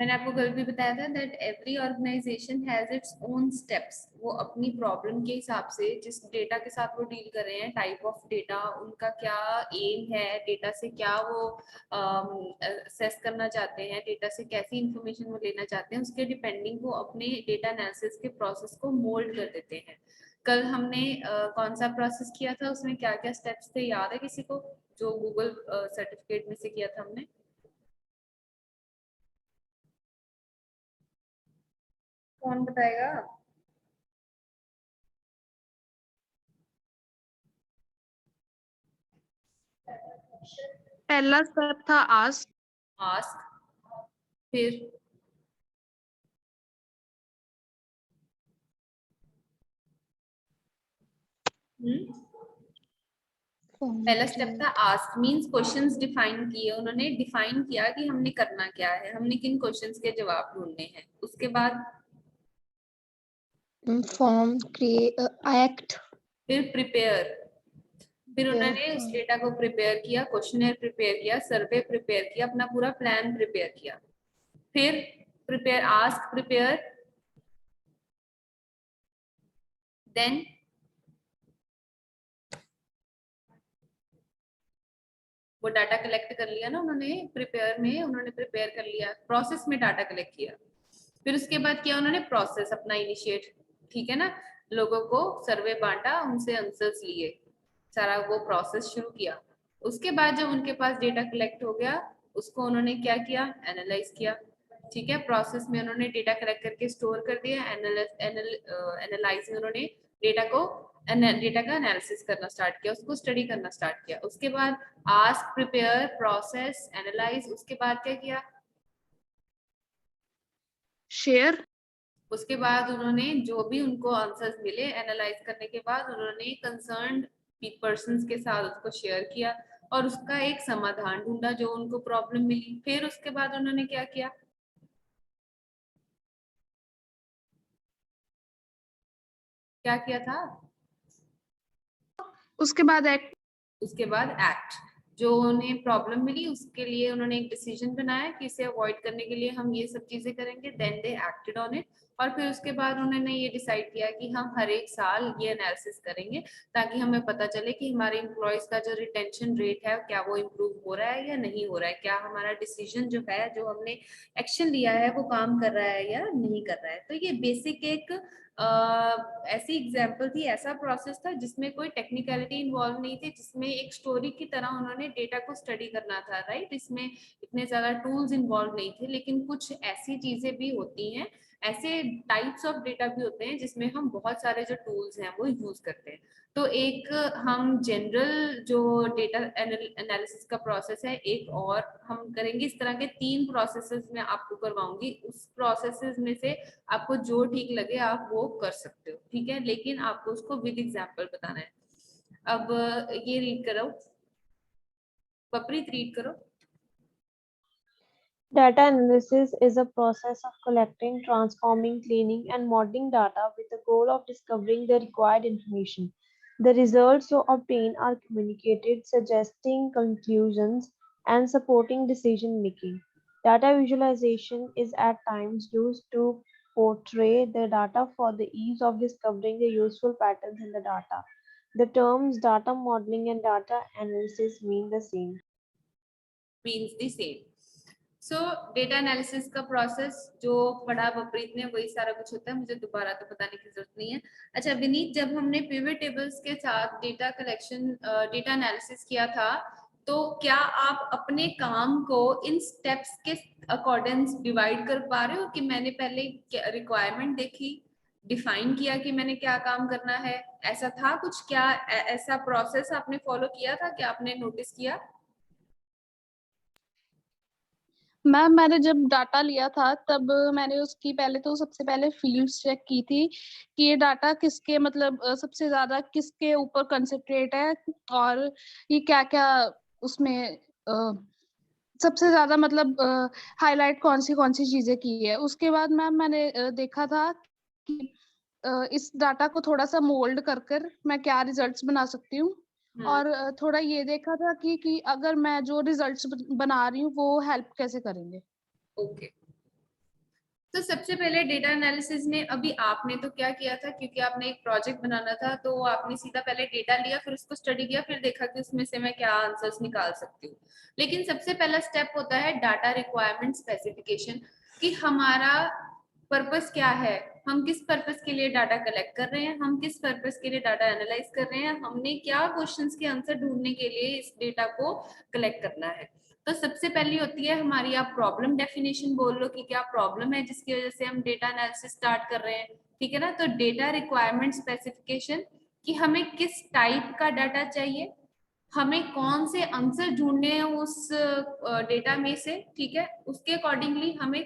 मैंने आपको कल भी बताया था that every organisation has its own steps. वो अपनी प्रॉब्लम के हिसाब से जिस डेटा के साथ वो डील कर रहे हैं, टाइप ऑफ डेटा, उनका क्या एम है, डेटा से क्या वो असेस करना चाहते हैं, डेटा से कैसी इंफॉर्मेशन वो लेना चाहते हैं, उसके डिपेंडिंग वो अपने डेटा एनालिसिस के प्रोसेस को मोल्ड कर देते हैं। कल हमने कौन सा प्रोसेस किया था, उसमें क्या क्या स्टेप्स थे, याद है किसी को? जो गूगल सर्टिफिकेट में से किया था हमने, कौन बताएगा? पहला स्टेप था आस्क। आस्क, फिर पहला स्टेप था आस्क, मींस क्वेश्चंस डिफाइन किए उन्होंने, डिफाइन किया कि हमने करना क्या है, हमने किन क्वेश्चंस के जवाब ढूंढने हैं। उसके बाद फॉर्म क्रिएट एक्ट, फिर प्रिपेयर, फिर उन्होंने उस डेटा को प्रिपेयर किया, क्वेश्चनर प्रिपेयर किया, सर्वे प्रिपेयर किया, अपना पूरा प्लान प्रिपेयर किया। फिर प्रिपेयर, आस्क, प्रिपेयर, देन वो डाटा कलेक्ट कर लिया ना उन्होंने, प्रिपेयर में उन्होंने प्रिपेयर कर लिया, प्रोसेस में डाटा कलेक्ट किया। फिर उसके बाद किया उन्होंने प्रोसेस अपना इनिशिएट, ठीक है ना, लोगों को सर्वे बांटा, उनसे आंसर्स लिए, सारा वो प्रोसेस शुरू किया। उसके बाद जब उनके पास डेटा कलेक्ट हो गया, उसको उन्होंने क्या किया, एनालाइज किया। ठीक है, प्रोसेस में उन्होंने डेटा कलेक्ट करके स्टोर कर दिया, एनालाइज में उन्होंने डेटा को, डेटा का एनालिसिस करना स्टार्ट किया, उसको स्टडी करना स्टार्ट किया। उसके बाद आस्क, प्रिपेयर, प्रोसेस, एनालाइज, उसके बाद क्या किया, शेयर। उसके बाद उन्होंने जो भी उनको आंसर्स मिले एनालाइज करने के बाद, उन्होंने कंसर्न्ड पर्संस के साथ उसको शेयर किया और उसका एक समाधान ढूंढा जो उनको प्रॉब्लम मिली। फिर उसके बाद उन्होंने क्या किया, क्या किया था? उसके बाद एक्ट। उसके बाद एक्ट, जो उन्हें प्रॉब्लम मिली उसके लिए उन्होंने एक डिसीजन बनाया कि इसे अवॉइड करने के लिए हम ये सब चीजें करेंगे, then they acted on it. और फिर उसके बाद उन्होंने ये डिसाइड किया कि हम हर एक साल ये एनालिसिस करेंगे ताकि हमें पता चले कि हमारे एम्प्लॉयज का जो रिटेंशन रेट है क्या वो इम्प्रूव हो रहा है या नहीं हो रहा है, क्या हमारा डिसीजन जो है, जो हमने एक्शन लिया है वो काम कर रहा है या नहीं कर रहा है। तो ये बेसिक एक ऐसी एग्जाम्पल थी, ऐसा प्रोसेस था जिसमें कोई टेक्निकलिटी इन्वॉल्व नहीं थी, जिसमें एक स्टोरी की तरह उन्होंने डेटा को स्टडी करना था, राइट। इसमें इतने ज्यादा टूल्स इन्वॉल्व नहीं थे, लेकिन कुछ ऐसी चीजें भी होती हैं, ऐसे टाइप्स ऑफ डेटा भी होते हैं जिसमें हम बहुत सारे जो टूल्स हैं वो यूज करते हैं। तो एक हम जनरल जो डेटा एनालिसिस का प्रोसेस है, एक और हम करेंगे, इस तरह के 3 प्रोसेसेस में आपको करवाऊंगी, उस प्रोसेसेस में से आपको जो ठीक लगे आप वो कर सकते हो, ठीक है, लेकिन आपको उसको विद एग्जांपल बताना है। अब ये रीड करो, पपरीत रीड करो। Data analysis is a process of collecting, transforming, cleaning, and modeling data with the goal of discovering the required information. The results so obtained are communicated, suggesting conclusions and supporting decision making. Data visualization is at times used to portray the data for the ease of discovering the useful patterns in the data. The terms data modeling and data analysis mean the same. Means the same. So data analysis का process जो पढ़ा बपरीत ने वही सारा कुछ होता है, मुझे दोबारा तो बताने की जरूरत नहीं है। अच्छा विनीत, जब हमने पिवट टेबल्स के साथ डेटा कलेक्शन, डेटा एनालिसिस किया था, तो क्या आप अपने काम को इन स्टेप्स के अकॉर्डिंग डिवाइड कर पा रहे हो कि मैंने पहले रिक्वायरमेंट देखी, डिफाइन किया कि मैंने क्या काम करना है, ऐसा था कुछ? क्या ऐसा प्रोसेस आपने फॉलो किया था, क्या आपने नोटिस किया? मैम मैंने जब डाटा लिया था तब मैंने उसकी पहले तो सबसे पहले फील्ड्स चेक की थी कि ये डाटा किसके मतलब सबसे ज्यादा किसके ऊपर कंसंट्रेट है और ये क्या क्या उसमें सबसे ज्यादा मतलब हाईलाइट कौन सी चीजें की है। उसके बाद मैम मैंने देखा था कि इस डाटा को थोड़ा सा मोल्ड कर कर मैं क्या रिजल्ट्स बना सकती हूँ और थोड़ा ये देखा था कि अगर मैं जो रिजल्ट्स बना रही हूँ वो हेल्प कैसे करेंगे। ओके, तो सबसे पहले डेटा एनालिसिस में अभी आपने तो क्या किया था, क्योंकि आपने एक प्रोजेक्ट बनाना था तो आपने सीधा पहले डेटा लिया, फिर उसको स्टडी किया, फिर देखा कि उसमें से मैं क्या आंसर्स निकाल सकती हूँ। लेकिन सबसे पहला स्टेप होता है डाटा रिक्वायरमेंट स्पेसिफिकेशन, कि हमारा पर्पस क्या है, हम किस पर्पस के लिए डाटा कलेक्ट कर रहे हैं, हम किस पर्पस के लिए डाटा एनालाइज कर रहे हैं, हमने क्या क्वेश्चंस के आंसर ढूंढने के लिए इस डेटा को कलेक्ट करना है। तो सबसे पहली होती है हमारी, आप प्रॉब्लम डेफिनेशन बोल लो कि क्या प्रॉब्लम है जिसकी वजह से हम डेटा एनालिसिस स्टार्ट कर रहे हैं, ठीक है ना। तो डेटा रिक्वायरमेंट स्पेसिफिकेशन, कि हमें किस टाइप का डाटा चाहिए, हमें कौन से आंसर ढूंढने हैं उस डेटा में से, ठीक है, उसके अकॉर्डिंगली हमें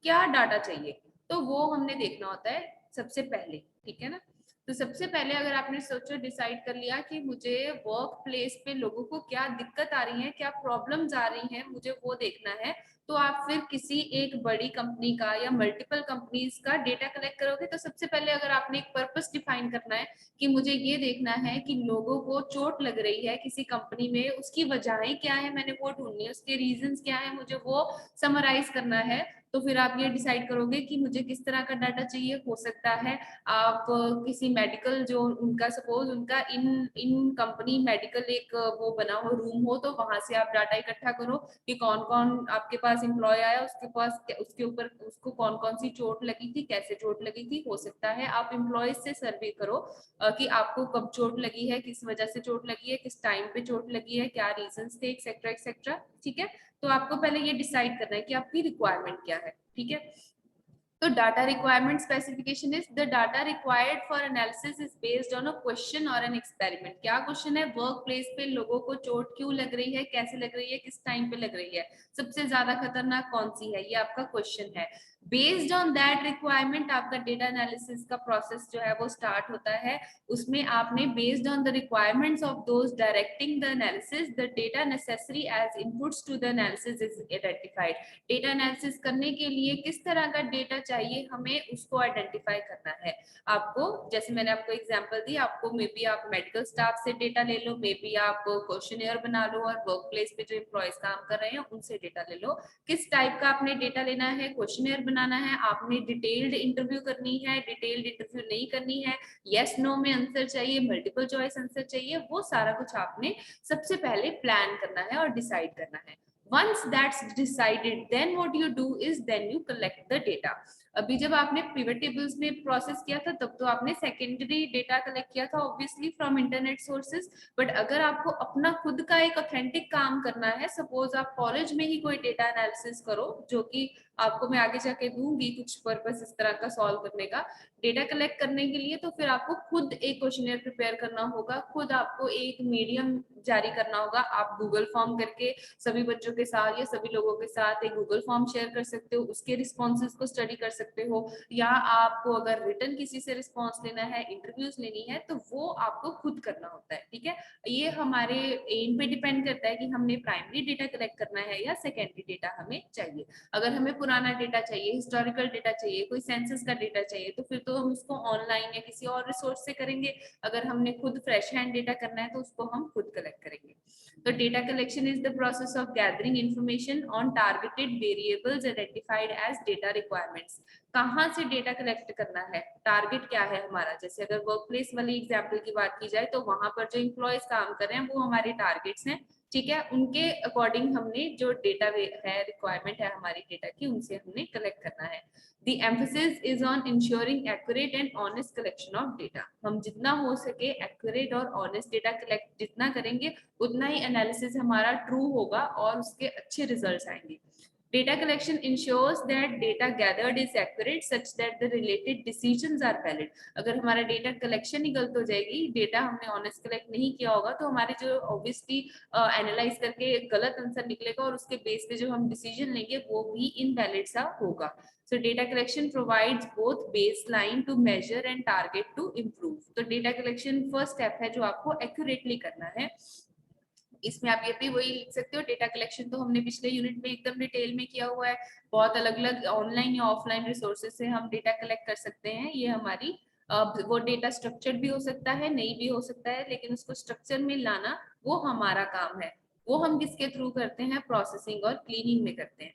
क्या डाटा चाहिए, तो वो हमने देखना होता है सबसे पहले, ठीक है ना। तो सबसे पहले अगर आपने सोचो डिसाइड कर लिया कि मुझे वर्क प्लेस पे लोगों को क्या दिक्कत आ रही है, क्या प्रॉब्लम्स आ रही हैं, मुझे वो देखना है, तो आप फिर किसी एक बड़ी कंपनी का या मल्टीपल कंपनीज का डेटा कलेक्ट करोगे। तो सबसे पहले अगर आपने एक पर्पस डिफाइन करना है कि मुझे ये देखना है कि लोगों को चोट लग रही है किसी कंपनी में, उसकी वजहें क्या है, मैंने वो ढूंढनी है, उसके रीजंस क्या है, मुझे वो समराइज करना है। तो फिर आप ये डिसाइड करोगे कि मुझे किस तरह का डाटा चाहिए। हो सकता है आप किसी मेडिकल, जो उनका सपोज उनका इन इन कंपनी मेडिकल एक वो बना हो, रूम हो, तो वहां से आप डाटा इकट्ठा करो कि कौन कौन आपके पास एम्प्लॉय आया, उसके पास उसके ऊपर उसको कौन कौन सी चोट लगी थी, कैसे चोट लगी थी। हो सकता है आप एम्प्लॉय से सर्वे करो कि आपको कब चोट लगी है, किस वजह से चोट लगी है, किस टाइम पे चोट लगी है, क्या रीजंस थे, एक्सेट्रा एक्सेट्रा, ठीक है। तो आपको पहले ये डिसाइड करना है कि आपकी रिक्वायरमेंट क्या है, ठीक है। तो data requirement specification is the data required for analysis is based on a question और एन एक्सपेरिमेंट। क्या क्वेश्चन है, वर्क प्लेस पे लोगों को चोट क्यों लग रही है, कैसे लग रही है, किस टाइम पे लग रही है, सबसे ज्यादा खतरनाक कौन सी है, ये आपका क्वेश्चन है। बेस्ड ऑन दैट रिक्वायरमेंट आपका डेटा एनालिसिस का प्रोसेस जो है वो स्टार्ट होता है। उसमें आपने based on the requirements of those directing the analysis, the data necessary as inputs to the analysis is identified. Data analysis करने के लिए किस तरह का डेटा चाहिए, हमें उसको आइडेंटिफाई करना है। आपको, जैसे मैंने आपको एग्जांपल दी, आपको मे बी आप मेडिकल स्टाफ से डेटा ले लो, मे बी आप क्वेश्चनेयर बना लो, और वर्क प्लेस पे जो एम्प्लॉयज काम कर रहे हैं उनसे डेटा ले लो। किस टाइप का आपने डेटा लेना है, क्वेश्चनेयर बनाना है, आपने डिटेल्ड इंटरव्यू करनी है, डिटेल्ड इंटरव्यू नहीं करनी है, यस नो में आंसर चाहिए, मल्टीपल चॉइस आंसर चाहिए, वो सारा कुछ आपने सबसे पहले प्लान करना है और डिसाइड करना है। Once that's decided, then what you do is then you collect the data. अभी जब आपने pivot tables में प्रोसेस किया था तब तो आपने सेकेंडरी डेटा कलेक्ट किया था obviously from internet sources. But अगर आपको अपना खुद का एक ऑथेंटिक काम करना है, सपोज आप कॉलेज में ही कोई डेटा एनालिसिस करो, जो कि आपको मैं आगे जाके दूंगी कुछ पर्पस इस तरह का सॉल्व करने का, डेटा कलेक्ट करने के लिए, तो फिर आपको खुद एक क्वेश्चनियर प्रिपेयर करना होगा, खुद आपको एक मीडियम जारी करना होगा। आप गूगल फॉर्म करके सभी बच्चों के साथ या सभी लोगों के साथ एक गूगल फॉर्म शेयर कर सकते हो, उसके रिस्पॉन्सेज को स्टडी कर सकते हो, या आपको अगर रिटर्न किसी से रिस्पॉन्स लेना है, इंटरव्यूज लेनी है, तो वो आपको खुद करना होता है, ठीक है। ये हमारे एम पे डिपेंड करता है कि हमने प्राइमरी डेटा कलेक्ट करना है या सेकेंडरी डेटा हमें चाहिए। अगर हमें पुराना डेटा चाहिए, हिस्टोरिकल डेटा चाहिए, कोई सेंसस का डेटा चाहिए, तो फिर तो हम उसको ऑनलाइन या किसी और रिसोर्स से करेंगे। अगर हमने खुद फ्रेश हैंड डेटा करना है तो उसको हम खुद कलेक्ट करेंगे। तो data collection is the process of gathering information on targeted variables identified as data requirements. कहाँ से डेटा कलेक्ट करना है, टारगेट क्या है हमारा। जैसे अगर वर्क प्लेस वाली एग्जाम्पल की बात की जाए तो वहां पर जो एम्प्लॉयज काम कर रहे हैं वो हमारे टारगेट्स हैं, ठीक है। उनके अकॉर्डिंग हमने जो डेटा है, रिक्वायरमेंट है हमारी डेटा की, उनसे हमने कलेक्ट करना है। The emphasis is on ensuring accurate and honest collection of data. हम जितना हो सके accurate और honest data collect जितना करेंगे उतना ही analysis हमारा true होगा और उसके अच्छे results आएंगे। Data collection ensures that data gathered is accurate such that the related decisions are valid. अगर हमारा data collection ही गलत हो जाएगी, data हमने honest collect नहीं किया होगा, तो हमारे जो obviously analyze करके गलत आंसर निकलेगा और उसके बेस पे जो हम decision लेंगे वो भी invalid सा होगा। So data collection provides both baseline to measure and target to improve. तो data collection first step है जो आपको accurately करना है। इसमें आप ये भी वही लिख सकते हो, डेटा कलेक्शन तो हमने पिछले यूनिट में एकदम डिटेल में किया हुआ है। बहुत अलग अलग ऑनलाइन या ऑफलाइन रिसोर्सेज से हम डेटा कलेक्ट कर सकते हैं। ये हमारी वो डेटा स्ट्रक्चर्ड भी हो सकता है, नहीं भी हो सकता है, लेकिन उसको स्ट्रक्चर में लाना वो हमारा काम है। वो हम किसके थ्रू करते हैं, प्रोसेसिंग और क्लीनिंग में करते हैं।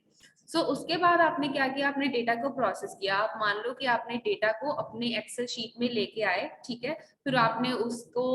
सो उसके बाद आपने क्या किया, आपने डेटा को प्रोसेस किया। आप मान लो कि आपने डेटा को अपने एक्सेल शीट में लेके आए, ठीक है, फिर आपने उसको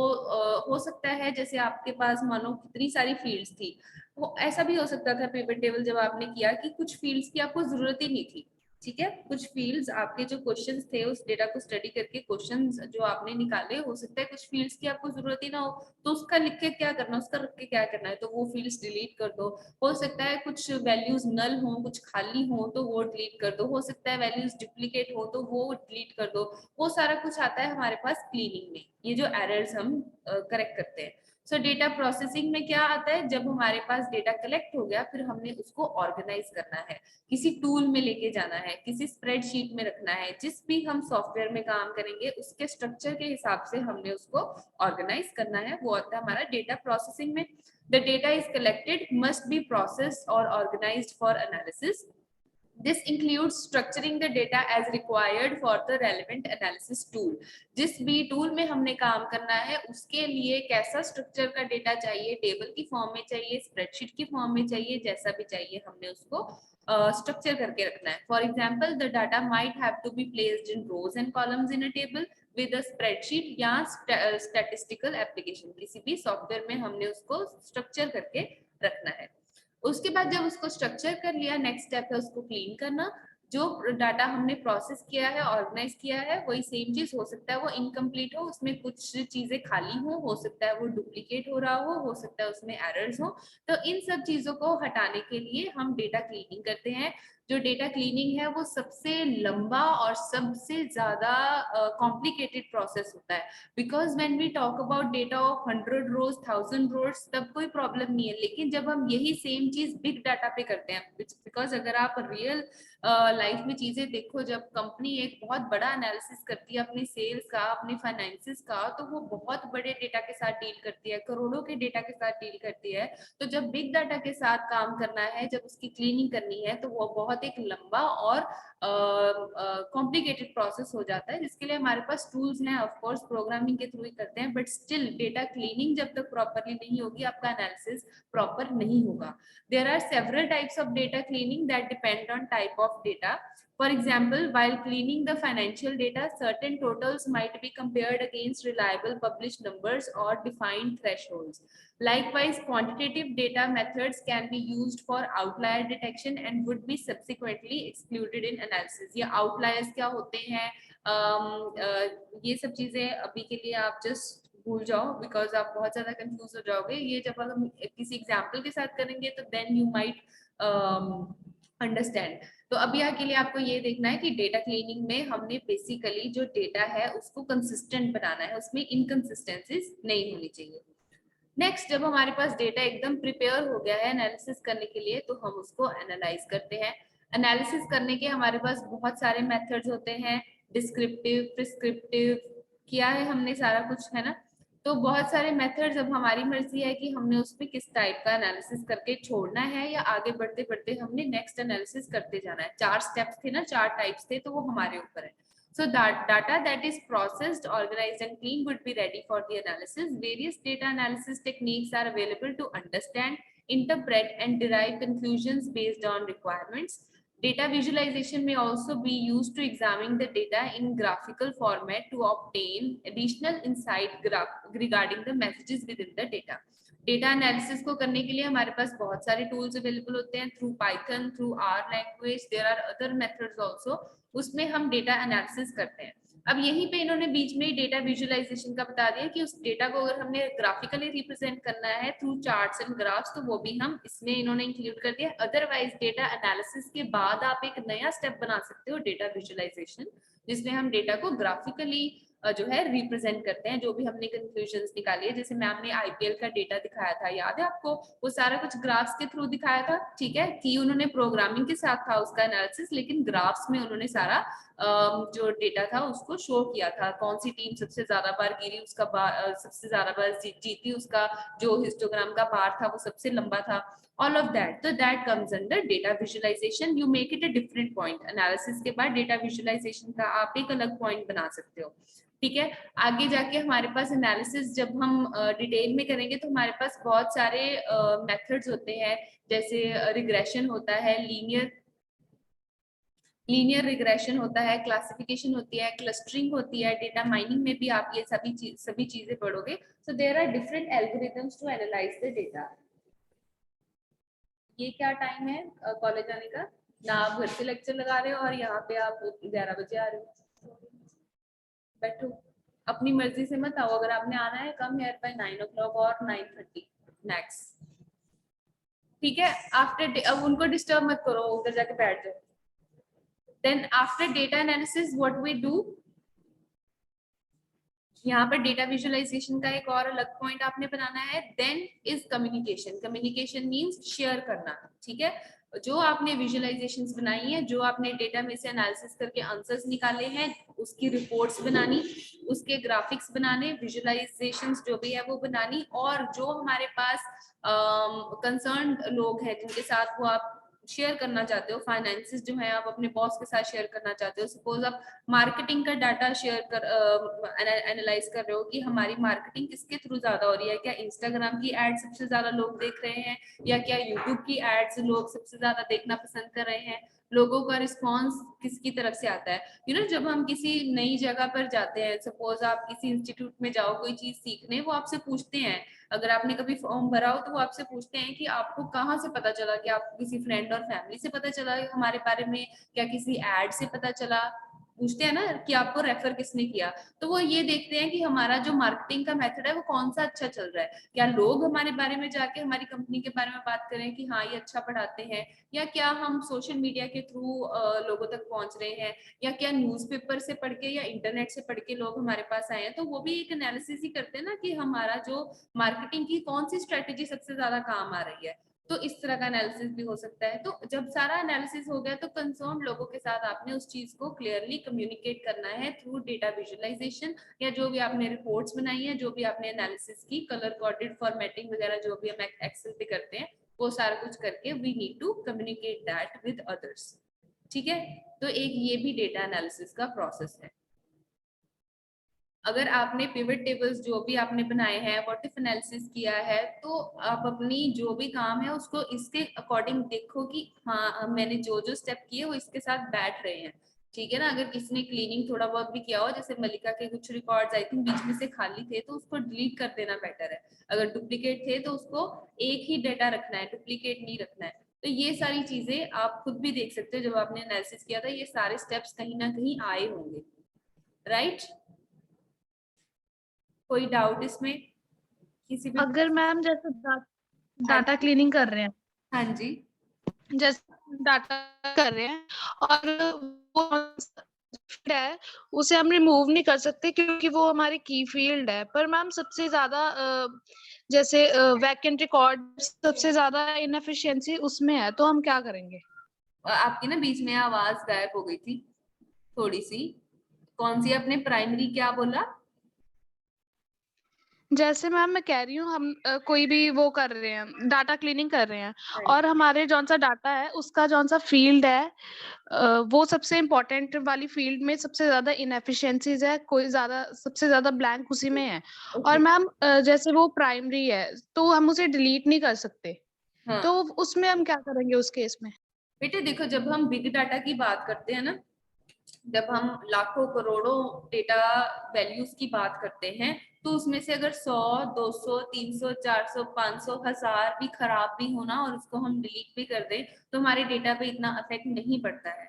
हो सकता है जैसे आपके पास मानो कितनी सारी फील्ड्स थी, वो ऐसा भी हो सकता था पिवट टेबल जब आपने किया कि कुछ फील्ड्स की आपको जरूरत ही नहीं थी, ठीक है, कुछ फील्ड्स आपके जो क्वेश्चंस थे उस डेटा को स्टडी करके क्वेश्चंस जो आपने निकाले, हो सकता है कुछ फील्ड्स की आपको जरूरत ही ना हो, तो उसका लिख के क्या करना, उसका रख के क्या करना है, तो वो फील्ड्स डिलीट कर दो। हो सकता है कुछ वैल्यूज नल हो, कुछ खाली हो, तो वो डिलीट कर दो। हो सकता है वैल्यूज डुप्लीकेट हो तो वो डिलीट कर दो। वो सारा कुछ आता है हमारे पास क्लीनिंग में, ये जो एरर्स हम करेक्ट करते हैं। सो डेटा प्रोसेसिंग में क्या आता है, जब हमारे पास डेटा कलेक्ट हो गया, फिर हमने उसको ऑर्गेनाइज करना है, किसी टूल में लेके जाना है, किसी स्प्रेडशीट में रखना है, जिस भी हम सॉफ्टवेयर में काम करेंगे उसके स्ट्रक्चर के हिसाब से हमने उसको ऑर्गेनाइज करना है, वो आता है हमारा डेटा प्रोसेसिंग में। The data is collected, must be processed or organized for analysis. This includes structuring the data as required for the relevant analysis tool. जिस भी टूल में हमने काम करना है उसके लिए कैसा स्ट्रक्चर का डेटा चाहिए, टेबल की फॉर्म में चाहिए, स्प्रेडशीट की फॉर्म में चाहिए, जैसा भी चाहिए हमने उसको स्ट्रक्चर करके रखना है। For example the data might have to be placed in rows and columns in a table with a spreadsheet या स्टैटिस्टिकल एप्लीकेशन, किसी भी सॉफ्टवेयर में हमने उसको स्ट्रक्चर करके रखना है। उसके बाद जब उसको स्ट्रक्चर कर लिया, नेक्स्ट स्टेप है उसको क्लीन करना। जो डाटा हमने प्रोसेस किया है, ऑर्गेनाइज किया है, वही सेम चीज हो सकता है वो इनकम्प्लीट हो, उसमें कुछ चीजें खाली हो सकता है वो डुप्लीकेट हो रहा हो सकता है उसमें एरर्स हो। तो इन सब चीजों को हटाने के लिए हम डेटा क्लीनिंग करते हैं। जो डेटा क्लीनिंग है वो सबसे लंबा और सबसे ज्यादा कॉम्प्लिकेटेड प्रोसेस होता है, because when we talk about data of 100 rows 1000 rows तब कोई प्रॉब्लम नहीं है, लेकिन जब हम यही सेम चीज बिग डाटा पे करते हैं, बिकॉज अगर आप रियल लाइफ में चीजें देखो, जब कंपनी एक बहुत बड़ा एनालिसिस करती है अपनी सेल्स का, अपने फाइनेंसिस का, तो वो बहुत बड़े डेटा के साथ डील करती है, करोड़ों के डेटा के साथ डील करती है। तो जब बिग डाटा के साथ काम करना है, जब उसकी क्लीनिंग करनी है, तो वो बहुत एक लंबा और कॉम्प्लिकेटेड प्रोसेस हो जाता है, जिसके लिए हमारे पास टूल्स हैं, ऑफ कोर्स प्रोग्रामिंग के थ्रू ही करते हैं, बट स्टिल डेटा क्लीनिंग जब तक प्रॉपरली नहीं होगी आपका एनालिसिस प्रॉपर नहीं होगा। There are several types of data cleaning that depend on type of data. For example, while cleaning the financial data, certain totals might be compared against reliable published numbers or defined thresholds. Likewise, quantitative data methods can be used for outlier detection and would be subsequently excluded in analysis. ये outliers क्या होते हैं, ये सब चीजें अभी के लिए आप just भूल जाओ, बिकॉज आप बहुत ज्यादा कंफ्यूज हो जाओगे। ये जब हम किसी एग्जाम्पल के साथ करेंगे तो देन यू माइट अंडरस्टैंड। तो अभी के लिए आपको ये देखना है कि डेटा क्लीनिंग में हमने बेसिकली जो डेटा है उसको कंसिस्टेंट बनाना है, उसमें इनकंसिस्टेंसीज नहीं होनी चाहिए। नेक्स्ट, जब हमारे पास डेटा एकदम प्रिपेयर हो गया है एनालिसिस करने के लिए, तो हम उसको एनालाइज करते हैं। एनालिसिस करने के हमारे पास बहुत सारे मेथड्स होते हैं, डिस्क्रिप्टिव, प्रिस्क्रिप्टिव, किया है हमने सारा कुछ, है ना। तो बहुत सारे मेथड्स, अब हमारी मर्जी है कि हमने उसमें किस टाइप का एनालिसिस करके छोड़ना है, या आगे बढ़ते बढ़ते हमने नेक्स्ट एनालिसिस करते जाना है। 4 स्टेप्स थे ना, 4 टाइप्स थे, तो वो हमारे ऊपर है। So that data that is processed, organized and clean would be ready for the analysis. Various data analysis techniques are available to understand, interpret and derive conclusions based on requirements. Data visualization may also be used to examine the data in graphical format to obtain additional insight regarding the messages within the data. Data analysis को करने के लिए हमारे पास बहुत सारे tools available होते हैं, through Python, through R language, there are other methods also, उसमें हम डेटा एनालिसिस करते हैं। अब यहीं पे इन्होंने बीच में डेटा विजुअलाइजेशन का बता दिया कि उस डेटा को अगर हमने ग्राफिकली रिप्रेजेंट करना है थ्रू चार्ट्स एंड ग्राफ्स, तो वो भी हम इसमें इन्होंने इंक्लूड कर दिया। अदरवाइज डेटा एनालिसिस के बाद आप एक नया स्टेप बना सकते हो, डेटा विजुअलाइजेशन, जिसमें हम डेटा को ग्राफिकली जो है रिप्रेजेंट करते हैं, जो भी हमने कंक्लूजन्स निकाली है। जैसे मैम ने आईपीएल का डेटा दिखाया था, याद है आपको, वो सारा कुछ ग्राफ्स के थ्रू दिखाया था, ठीक है, कि उन्होंने प्रोग्रामिंग के साथ था उसका एनालिसिस, लेकिन ग्राफ्स में उन्होंने सारा जो डेटा था उसको शो किया था, कौन सी टीम सबसे ज्यादा बार गिरी, उसका सबसे ज्यादा बार जीती, उसका जो हिस्टोग्राम का बार था वो सबसे लंबा था, all of that. So that comes under data visualization. You make it a different point. Analysis के बाद data visualization का आप एक अलग point बना सकते हो, ठीक है। आगे जाके हमारे पास एनालिसिस जब हम डिटेल में करेंगे तो हमारे पास बहुत सारे मेथड्स होते हैं, जैसे रिग्रेशन होता है, लीनियर लीनियर रिग्रेशन होता है, क्लासिफिकेशन होती है, क्लस्टरिंग होती है, डेटा माइनिंग में भी आप ये सभी चीजें पढ़ोगे. So there are different algorithms to analyse the data. ये क्या टाइम है कॉलेज आने का? ना आप घर से लेक्चर लगा रहे हो और यहाँ पे आप 11 बजे आ रहे हो. बैठो, अपनी मर्जी से मत आओ. अगर आपने आना है कम हेयर बाय 9 o'clock और 9:30 मैक्स. ठीक है, आफ्टर अब उनको डिस्टर्ब मत करो, उधर जाके बैठ जाओ. Then after data analysis what we do, यहाँ पर डेटा विजुअलाइजेशन का एक और अलग पॉइंट आपने बनाना है. Then is communication. Communication means share करना. ठीक है, जो आपने विजुअलाइजेशंस बनाई है, जो आपने डेटा में से एनालिसिस करके आंसर्स निकाले हैं, उसकी रिपोर्ट्स बनानी, उसके ग्राफिक्स बनाने, विजुअलाइजेशंस जो भी है वो बनानी, और जो हमारे पास कंसर्न लोग हैं जिनके साथ वो आप शेयर करना चाहते हो, फाइनेंसेस जो है आप अपने बॉस के साथ शेयर करना चाहते हो. सपोज आप मार्केटिंग का डाटा शेयर कर एनालाइज कर रहे हो कि हमारी मार्केटिंग किसके थ्रू ज्यादा हो रही है. क्या इंस्टाग्राम की एड सबसे ज्यादा लोग देख रहे हैं, या क्या यूट्यूब की एड्स लोग सबसे ज्यादा देखना पसंद कर रहे हैं, लोगों का रिस्पॉन्स किसकी तरफ से आता है. जब हम किसी नई जगह पर जाते हैं, सपोज आप किसी इंस्टीट्यूट में जाओ कोई चीज सीखने, वो आपसे पूछते हैं, अगर आपने कभी फॉर्म भरा हो तो वो आपसे पूछते हैं कि आपको कहाँ से पता चला, कि आपको किसी फ्रेंड और फैमिली से पता चला हमारे बारे में, क्या किसी एड से पता चला. पूछते हैं ना कि आपको रेफर किसने किया. तो वो ये देखते हैं कि हमारा जो मार्केटिंग का मेथड है वो कौन सा अच्छा चल रहा है. क्या लोग हमारे बारे में जाके हमारी कंपनी के बारे में बात करें कि हाँ ये अच्छा पढ़ाते हैं, या क्या हम सोशल मीडिया के थ्रू लोगों तक पहुंच रहे हैं, या क्या न्यूज़पेपर से पढ़ के या इंटरनेट से पढ़ के लोग हमारे पास आए हैं. तो वो भी एक एनालिसिस ही करते हैं ना कि हमारा जो मार्केटिंग की कौन सी स्ट्रेटेजी सबसे ज्यादा काम आ रही है. तो इस तरह का एनालिसिस भी हो सकता है. तो जब सारा एनालिसिस हो गया तो कंसर्न लोगों के साथ आपने उस चीज को क्लियरली कम्युनिकेट करना है थ्रू डेटा विजुअलाइजेशन, या जो भी आपने रिपोर्ट्स बनाई है, जो भी आपने एनालिसिस की, कलर कोडेड फॉर्मेटिंग वगैरह जो भी हम एक्सेल पे करते हैं, वो सारा कुछ करके we need to communicate that with others. ठीक है, तो एक ये भी डेटा एनालिसिस का प्रोसेस है. अगर आपने पिवट टेबल्स जो भी आपने बनाए हैं, व्हाट इफ एनालिसिस किया है, तो आप अपनी जो भी काम है उसको इसके अकॉर्डिंग देखो कि हाँ मैंने जो जो स्टेप किए वो इसके साथ बैठ रहे हैं. ठीक है ना. अगर किसी ने क्लीनिंग थोड़ा बहुत भी किया हो, जैसे मलिका के कुछ रिकॉर्ड्स आई थिंक बीच में से खाली थे, तो उसको डिलीट कर देना बेटर है. अगर डुप्लीकेट थे तो उसको एक ही डेटा रखना है, डुप्लीकेट नहीं रखना है. तो ये सारी चीजें आप खुद भी देख सकते हो, जब आपने एनालिसिस किया था ये सारे स्टेप्स कहीं ना कहीं आए होंगे. राइट? कोई डाउट इसमें किसी भी? अगर मैम जैसे हाँ डाटा क्लीनिंग कर रहे हैं, हाँ जी, जैसे डाटा कर रहे हैं और वो फील्ड है उसे हम रिमूव नहीं कर सकते क्योंकि वो हमारी की फील्ड है. पर मैम सबसे ज्यादा जैसे वैकेंट रिकॉर्ड सबसे ज्यादा इनएफिशिएंसी उसमें है, तो हम क्या करेंगे? आपकी ना बीच में आवाज गायब हो गई थी थोड़ी सी. कौन सी आपने प्राइमरी क्या बोला? जैसे मैम मैं कह रही हूँ हम कोई भी वो कर रहे हैं, डाटा क्लीनिंग कर रहे हैं, और हमारे जौन सा डाटा है उसका जौन सा फील्ड है वो सबसे इम्पोर्टेंट वाली फील्ड में सबसे ज्यादा इनएफिशिएंसीज है, कोई ज्यादा सबसे ज्यादा ब्लैंक उसी में है. और मैम जैसे वो प्राइमरी है तो हम उसे डिलीट नहीं कर सकते, हाँ तो उसमें हम क्या करेंगे उस केस में? बेटे देखो, जब हम बिग डाटा की बात करते हैं ना, जब हम लाखों करोड़ों डेटा वैल्यूज की बात करते हैं, तो उसमें से अगर 100, 200, 300, 400, 500, 1000 भी खराब भी होना और उसको हम डिलीट भी कर दें तो हमारे डेटा पे इतना अफेक्ट नहीं पड़ता है.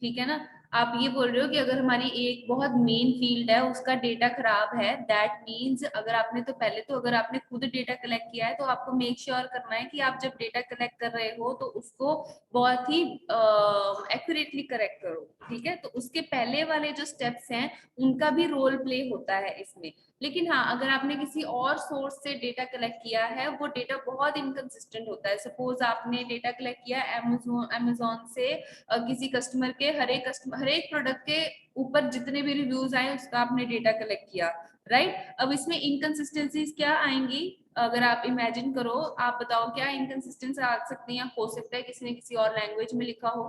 ठीक है ना. आप ये बोल रहे हो कि अगर हमारी एक बहुत मेन फील्ड है उसका डेटा खराब है, दैट मींस अगर आपने तो पहले तो अगर आपने खुद डेटा कलेक्ट किया है तो आपको मेक श्योर करना है कि आप जब डेटा कलेक्ट कर रहे हो तो उसको बहुत ही एक्यूरेटली करेक्ट करो. ठीक है, तो उसके पहले वाले जो स्टेप्स हैं उनका भी रोल प्ले होता है इसमें. लेकिन हाँ, अगर आपने किसी और सोर्स से डेटा कलेक्ट किया है, वो डेटा बहुत इनकंसिस्टेंट होता है. सपोज आपने डेटा कलेक्ट किया अमेज़न से किसी कस्टमर के हर एक प्रोडक्ट के ऊपर जितने भी रिव्यूज आए उसका आपने डेटा कलेक्ट किया. राइट? अब इसमें इनकंसिस्टेंसीज क्या आएंगी? अगर आप इमेजिन करो, आप बताओ क्या इनकंसिस्टेंसी आ सकती है? हो सकता है किसी ने किसी और लैंग्वेज में लिखा हो.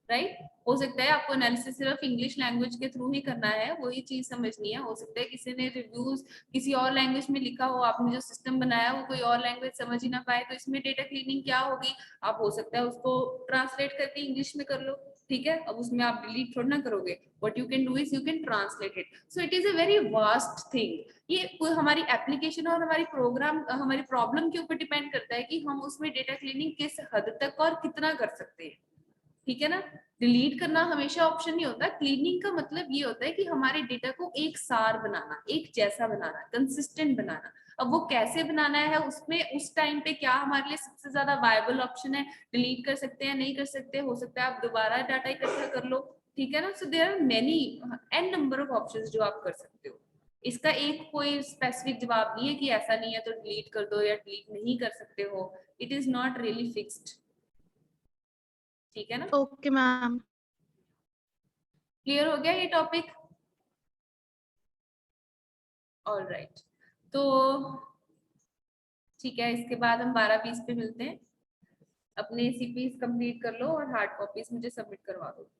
राइट? हो सकता है आपको एनालिसिस सिर्फ इंग्लिश लैंग्वेज के थ्रू ही करना है, वही चीज समझनी है. हो सकता है किसी ने रिव्यूज किसी और लैंग्वेज में लिखा हो, आपने जो सिस्टम बनाया वो कोई और लैंग्वेज समझ ही ना पाए, तो इसमें डेटा क्लीनिंग क्या होगी? आप हो सकता है उसको ट्रांसलेट करके इंग्लिश में कर लो. ठीक है, अब उसमें आप डिलीट थोड़ा ना करोगे, what you can do is you can translate it. So it is a very vast thing. ये कोई हमारी एप्लीकेशन और हमारी प्रोग्राम हमारी प्रॉब्लम के ऊपर डिपेंड करता है कि हम उसमें डेटा क्लीनिंग किस हद तक और कितना कर सकते हैं, ठीक है ना। डिलीट करना हमेशा ऑप्शन नहीं होता। क्लीनिंग का मतलब ये होता है कि हमारे डेटा को एक सार बनाना, एक जैसा बनाना, कंसिस्टेंट बनाना। अब वो कैसे बनाना है, उसमें उस टाइम पे क्या हमारे लिए सबसे ज्यादा वायबल ऑप्शन है, डिलीट कर सकते हैं, नहीं कर सकते, हो सकता है आप दोबारा डाटा इकट्ठा कर लो, ठीक है ना। So there are many an number of options जो आप कर सकते हो। इसका एक कोई स्पेसिफिक जवाब नहीं है कि ऐसा नहीं है तो डिलीट कर दो या डिलीट नहीं कर सकते हो। It is not really fixed, ठीक है ना। Okay ma'am. क्लियर हो गया ये टॉपिक? ऑलराइट, तो ठीक है, इसके बाद हम 12:20 पे मिलते हैं। अपने सीपीज कंप्लीट कर लो और हार्ड कॉपीज मुझे सबमिट करवा दो।